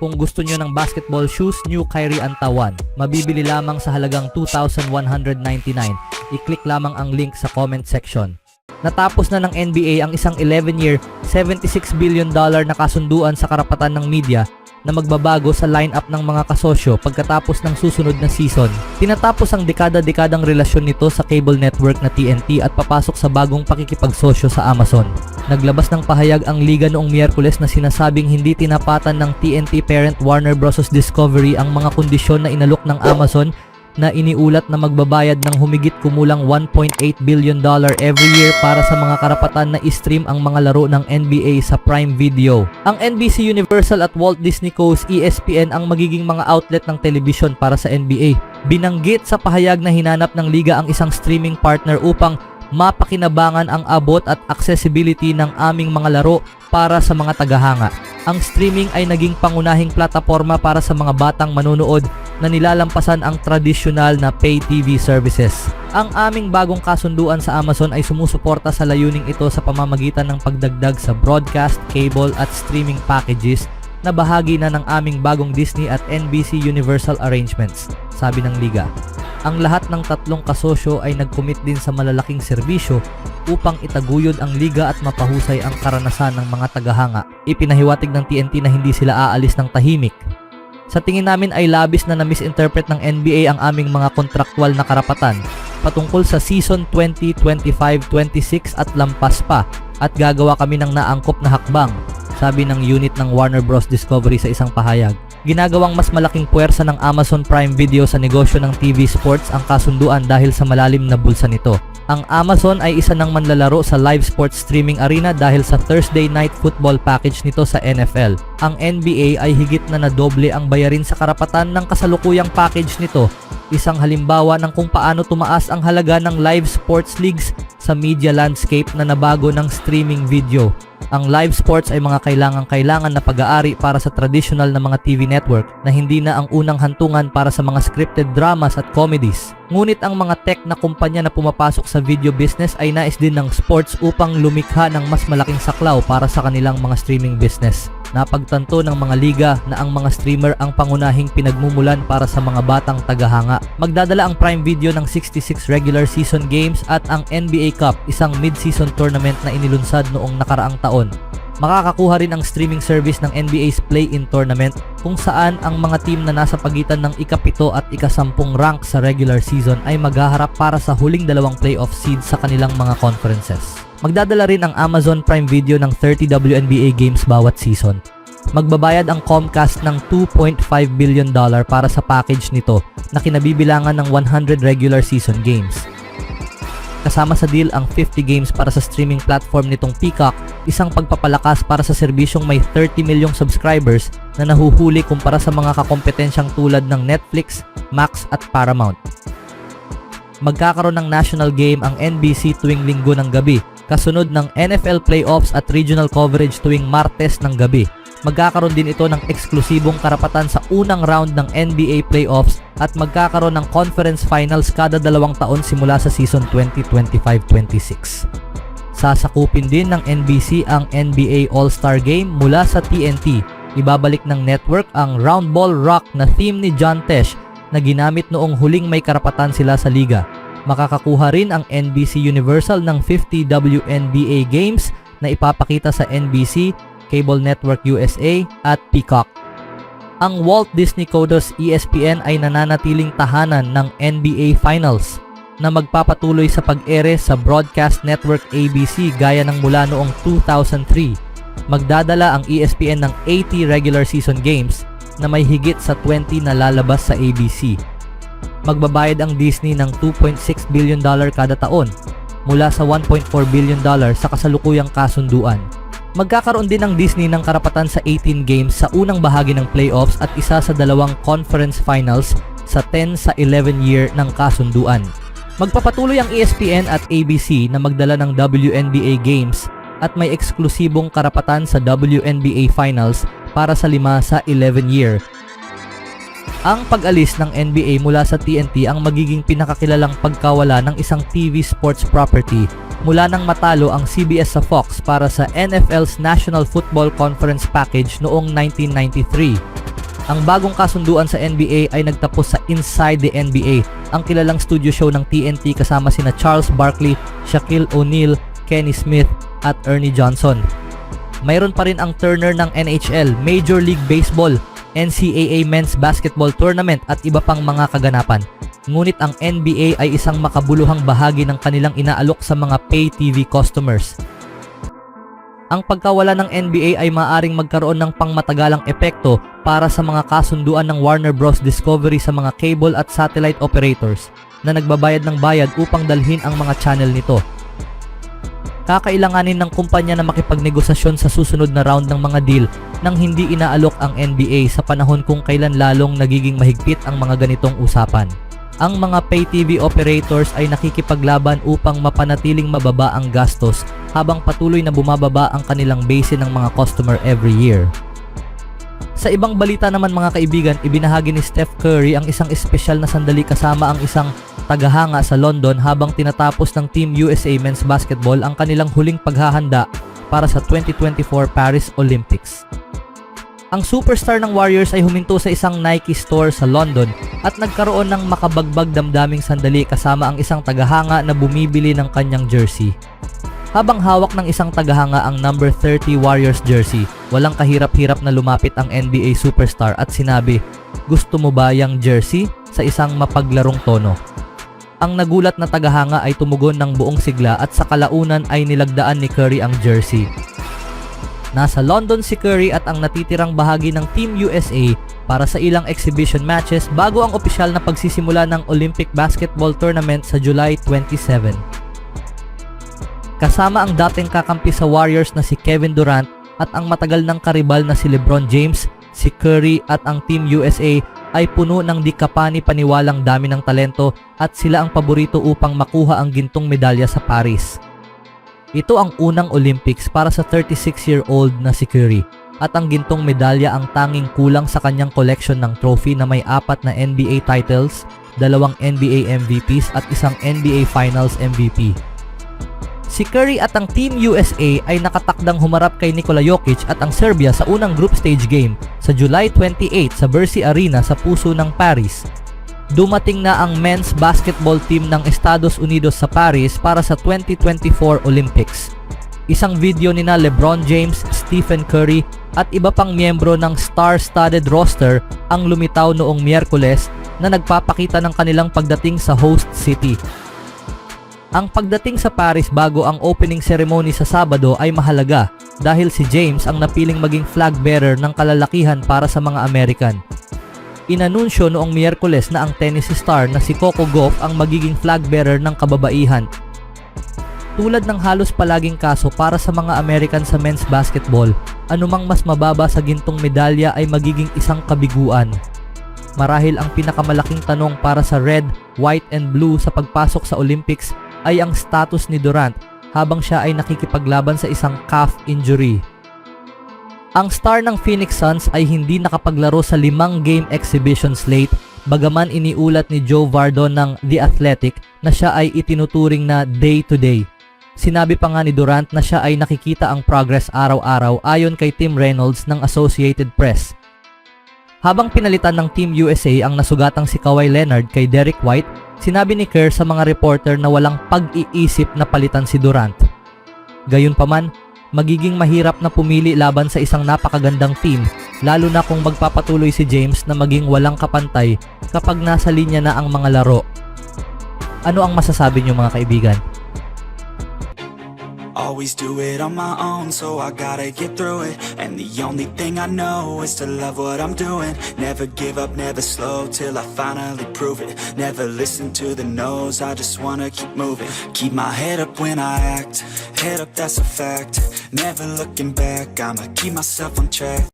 Kung gusto nyo ng basketball shoes, New Kyrie Antawan. Mabibili lamang sa halagang $2,199. I-click lamang ang link sa comment section. Natapos na ng NBA ang isang 11-year, $76 billion na kasunduan sa karapatan ng media na magbabago sa lineup ng mga kasosyo pagkatapos ng susunod na season. Tinatapos ang dekada-dekadang relasyon nito sa cable network na TNT at papasok sa bagong pakikipagsosyo sa Amazon. Naglabas ng pahayag ang liga noong Miyerkules na sinasabing hindi tinapatan ng TNT parent Warner Bros. Discovery ang mga kondisyon na inalok ng Amazon na iniulat na magbabayad ng humigit kumulang $1.8 billion every year para sa mga karapatan na i-stream ang mga laro ng NBA sa Prime Video. Ang NBC Universal at Walt Disney Co.'s ESPN ang magiging mga outlet ng television para sa NBA. Binanggit sa pahayag na hinanap ng liga ang isang streaming partner upang mapakinabangan ang abot at accessibility ng aming mga laro para sa mga tagahanga. Ang streaming ay naging pangunahing plataforma para sa mga batang manonood na nilalampasan ang tradisyonal na pay TV services. Ang aming bagong kasunduan sa Amazon ay sumusuporta sa layuning ito sa pamamagitan ng pagdagdag sa broadcast, cable at streaming packages na bahagi na ng aming bagong Disney at NBC Universal arrangements, sabi ng liga. Ang lahat ng tatlong kasosyo ay nag-commit din sa malalaking serbisyo upang itaguyod ang liga at mapahusay ang karanasan ng mga tagahanga. Ipinahiwatig ng TNT na hindi sila aalis ng tahimik. Sa tingin namin ay labis na na-misinterpret ng NBA ang aming mga kontraktwal na karapatan patungkol sa season 2025-26 at lampas pa at gagawa kami ng naangkop na hakbang, sabi ng unit ng Warner Bros. Discovery sa isang pahayag. Ginagawang mas malaking puwersa ng Amazon Prime Video sa negosyo ng TV sports ang kasunduan dahil sa malalim na bulsa nito. Ang Amazon ay isa ng manlalaro sa live sports streaming arena dahil sa Thursday Night Football package nito sa NFL. Ang NBA ay higit na nadoble ang bayarin sa karapatan ng kasalukuyang package nito, isang halimbawa ng kung paano tumaas ang halaga ng live sports leagues sa media landscape na nabago ng streaming video. Ang live sports ay mga kailangan na pag-aari para sa traditional na mga TV network na hindi na ang unang hantungan para sa mga scripted dramas at comedies. Ngunit ang mga tech na kumpanya na pumapasok sa video business ay nais din ng sports upang lumikha ng mas malaking saklaw para sa kanilang mga streaming business. Napagtanto ng mga liga na ang mga streamer ang pangunahing pinagmumulan para sa mga batang tagahanga. Magdadala ang Prime Video ng 66 regular season games at ang NBA Cup, isang mid-season tournament na inilunsad noong nakaraang taon. Makakakuha rin ang streaming service ng NBA's Play-In Tournament kung saan ang mga team na nasa pagitan ng ika-7 at ika-10 rank sa regular season ay maghaharap para sa huling dalawang playoff seeds sa kanilang mga conferences. Magdadala rin ang Amazon Prime Video ng 30 WNBA games bawat season. Magbabayad ang Comcast ng $2.5 billion para sa package nito na kinabibilangan ng 100 regular season games. Kasama sa deal ang 50 games para sa streaming platform nitong Peacock, isang pagpapalakas para sa serbisyong may 30 milyong subscribers na nahuhuli kumpara sa mga kakompetensyang tulad ng Netflix, Max at Paramount. Magkakaroon ng national game ang NBC tuwing Linggo ng gabi, kasunod ng NFL playoffs at regional coverage tuwing Martes ng gabi. Magkakaroon din ito ng eksklusibong karapatan sa unang round ng NBA playoffs at magkakaroon ng conference finals kada 2 taon simula sa season 2025-26. Sasakupin din ng NBC ang NBA All-Star Game mula sa TNT. Ibabalik ng network ang Round Ball Rock na theme ni John Tesh na ginamit noong huling may karapatan sila sa liga. Makakakuha rin ang NBC Universal ng 50 WNBA games na ipapakita sa NBC, Cable Network USA at Peacock. Ang Walt Disney Co.'s ESPN ay nananatiling tahanan ng NBA Finals na magpapatuloy sa pag-ere sa broadcast network ABC gaya ng mula noong 2003. Magdadala ang ESPN ng 80 regular season games na may higit sa 20 na lalabas sa ABC. Magbabayad ang Disney ng $2.6 billion kada taon mula sa $1.4 billion sa kasalukuyang kasunduan. Magkakaroon din ang Disney ng karapatan sa 18 games sa unang bahagi ng playoffs at isa sa 2 conference finals sa 10 sa 11 year ng kasunduan. Magpapatuloy ang ESPN at ABC na magdala ng WNBA games at may eksklusibong karapatan sa WNBA finals para sa 5 sa 11 year. Ang pag-alis ng NBA mula sa TNT ang magiging pinakakilalang pagkawala ng isang TV sports property mula nang matalo ang CBS sa Fox para sa NFL's National Football Conference Package noong 1993. Ang bagong kasunduan sa NBA ay nagtapos sa Inside the NBA, ang kilalang studio show ng TNT kasama sina Charles Barkley, Shaquille O'Neal, Kenny Smith at Ernie Johnson. Mayroon pa rin ang Turner ng NHL, Major League Baseball, NCAA Men's Basketball Tournament at iba pang mga kaganapan. Ngunit ang NBA ay isang makabuluhang bahagi ng kanilang inaalok sa mga pay TV customers. Ang pagkawala ng NBA ay maaring magkaroon ng pangmatagalang epekto para sa mga kasunduan ng Warner Bros. Discovery sa mga cable at satellite operators na nagbabayad ng bayad upang dalhin ang mga channel nito. Kakailanganin ng kumpanya na makipagnegosasyon sa susunod na round ng mga deal nang hindi inaalok ang NBA sa panahon kung kailan lalong nagiging mahigpit ang mga ganitong usapan. Ang mga pay TV operators ay nakikipaglaban upang mapanatiling mababa ang gastos habang patuloy na bumababa ang kanilang base ng mga customer every year. Sa ibang balita naman mga kaibigan, ibinahagi ni Steph Curry ang isang espesyal na sandali kasama ang isang tagahanga sa London habang tinatapos ng Team USA Men's Basketball ang kanilang huling paghahanda para sa 2024 Paris Olympics. Ang superstar ng Warriors ay huminto sa isang Nike store sa London at nagkaroon ng makabagbag damdaming sandali kasama ang isang tagahanga na bumibili ng kanyang jersey. Habang hawak ng isang tagahanga ang number 30 Warriors jersey, walang kahirap-hirap na lumapit ang NBA superstar at sinabi, "Gusto mo ba yang jersey?" sa isang mapaglarong tono. Ang nagulat na tagahanga ay tumugon ng buong sigla at sa kalaunan ay nilagdaan ni Curry ang jersey. Nasa London si Curry at ang natitirang bahagi ng Team USA para sa ilang exhibition matches bago ang opisyal na pagsisimula ng Olympic Basketball Tournament sa July 27. Kasama ang dating kakampi sa Warriors na si Kevin Durant at ang matagal ng karibal na si LeBron James, si Curry at ang Team USA ay puno ng di kapani-paniwalang dami ng talento at sila ang paborito upang makuha ang gintong medalya sa Paris. Ito ang unang Olympics para sa 36-year-old na si Curry at ang gintong medalya ang tanging kulang sa kanyang collection ng trophy na may 4 na NBA titles, 2 NBA MVPs at isang NBA Finals MVP. Si Curry at ang Team USA ay nakatakdang humarap kay Nikola Jokic at ang Serbia sa unang group stage game sa July 28 sa Bercy Arena sa puso ng Paris. Dumating na ang men's basketball team ng Estados Unidos sa Paris para sa 2024 Olympics. Isang video nina LeBron James, Stephen Curry at iba pang miyembro ng star-studded roster ang lumitaw noong Miyerkules na nagpapakita ng kanilang pagdating sa host city. Ang pagdating sa Paris bago ang opening ceremony sa Sabado ay mahalaga dahil si James ang napiling maging flag bearer ng kalalakihan para sa mga American. Inanunsyo noong Miyerkules na ang tennis star na si Coco Gauff ang magiging flag bearer ng kababaihan. Tulad ng halos palaging kaso para sa mga American sa men's basketball, anumang mas mababa sa gintong medalya ay magiging isang kabiguan. Marahil ang pinakamalaking tanong para sa red, white and blue sa pagpasok sa Olympics ay ang status ni Durant habang siya ay nakikipaglaban sa isang calf injury. Ang star ng Phoenix Suns ay hindi nakapaglaro sa 5-game exhibition slate bagaman iniulat ni Joe Vardon ng The Athletic na siya ay itinuturing na day-to-day. Sinabi pa nga ni Durant na siya ay nakikita ang progress araw-araw ayon kay Tim Reynolds ng Associated Press. Habang pinalitan ng Team USA ang nasugatang si Kawhi Leonard kay Derrick White, sinabi ni Kerr sa mga reporter na walang pag-iisip na palitan si Durant. Gayunpaman, magiging mahirap na pumili laban sa isang napakagandang team lalo na kung magpapatuloy si James na maging walang kapantay kapag nasa linya na ang mga laro. Ano ang masasabi niyo mga kaibigan? Always do it on my own, so I gotta get through it. And the only thing I know is to love what I'm doing. Never give up, never slow, till I finally prove it. Never listen to the no's, I just wanna keep moving. Keep my head up when I act, head up that's a fact. Never looking back, I'ma keep myself on track.